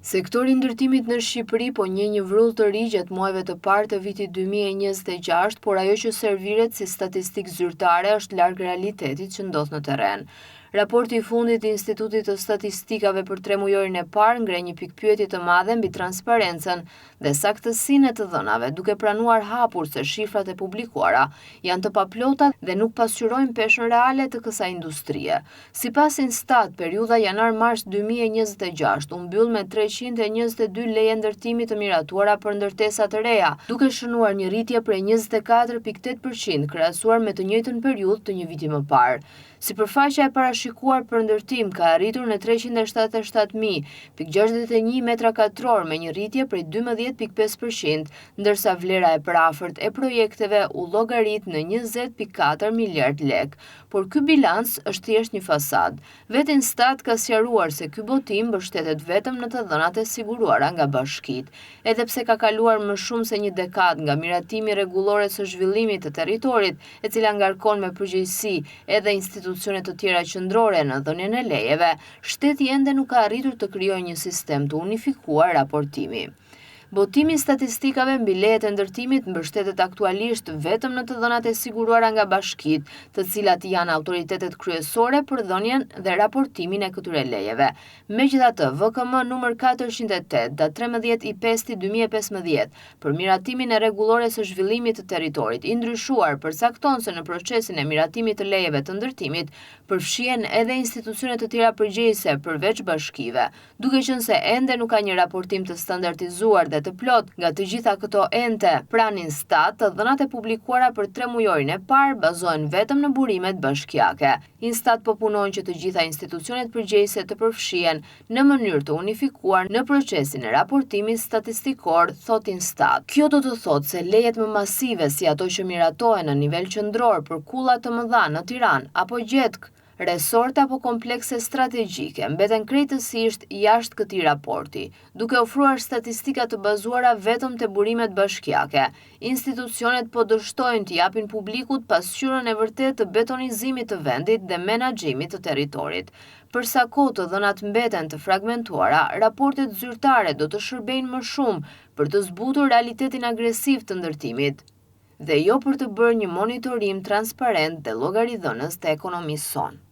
Sektori i ndërtimit në Shqipëri po njeh një vrull të ri gjatë muajve të parë të vitit 2026, por ajo që serviret si statistikë zyrtare është larg realitetit që ndodh në terren. Raporti i fundit i Institutit të Statistikave për tremujorin e parë ngre një pikpyetje të madhe mbi transparencën dhe saktësinë e të dhënave, duke pranuar hapur se shifrat e publikuara janë të paplota dhe nuk pasqyrojnë peshën reale të kësaj industrie. Sipas Instat, periudha janar-mars 2026 u mbyll me 322 leje ndërtimi të miratuara për ndërtesa të reja, duke shënuar një rritje prej 24.8% krahasuar me të njëjtën periudhë të një viti më parë. Sipërfaqja e parashikuar për ndërtim ka arritur në 377.061 metra katror me një rritje prej 12.5%, ndërsa vlera e parafort e projekteve u llogarit në 20.4 miliard lek. Por ky bilanc është thjesht një fasad. Vetë Instat ka sqaruar se ky botim mbështetet vetëm në të dhënat e siguruara nga bashkitë. Edhe pse ka kaluar më shumë se një dekadë nga miratimi rregullore së zhvillimit të territorit, e cila ngarkon me përgjegjësi edhe institucione të tjera qendrore në dhënien e lejeve, shteti ende nuk ka arritur të krijojë një sistem të unifikuar raportimi. Botimi i statistikave mbi lejet e ndërtimit mbështetet aktualisht vetëm në të dhënat e siguruara nga bashkitë, të cilat janë autoritetet kryesore për dhënien dhe raportimin e këtyre lejeve. Megjithatë, VKM numër 408 datë 13/5/2015 për miratimin e rregullore së zhvillimit të territorit i ndryshuar përcakton se në procesin e miratimit të lejeve të ndërtimit përfshihen edhe institucione të tjera përgjegjëse përveç bashkive, duke qenë se ende nuk ka një raportim të standardizuar dhe të plot nga të gjitha këto ente. Pranë Instat, të dhënat e publikuara për tremujorin e parë bazohen vetëm në burimet bashkiake. Instat po punon që të gjitha institucionet përgjegjëse të përfshihen në mënyrë të unifikuar në procesin e raportimit statistikor, thot Instat. Kjo do të thotë se lejet më masive si ato që miratohen në nivel qendror për kulla të mëdha në Tiranë apo gjetk, resorte apo komplekse strategjike mbeten krejtësisht jashtë këtij raporti, duke ofruar statistika të bazuara vetëm te burimet bashkiake. Institucionet po dështojnë të japin publikut pasqyrën e vërtetë të betonizimit të vendit dhe menaxhimit të territorit. Për sa kohë të dhënat mbeten të fragmentuara, raportet zyrtare do të shërbejnë më shumë për të zbutur realitetin agresiv të ndërtimit dhe jo për të bërë një monitorim transparent dhe llogaridhënës të ekonomisë sonë.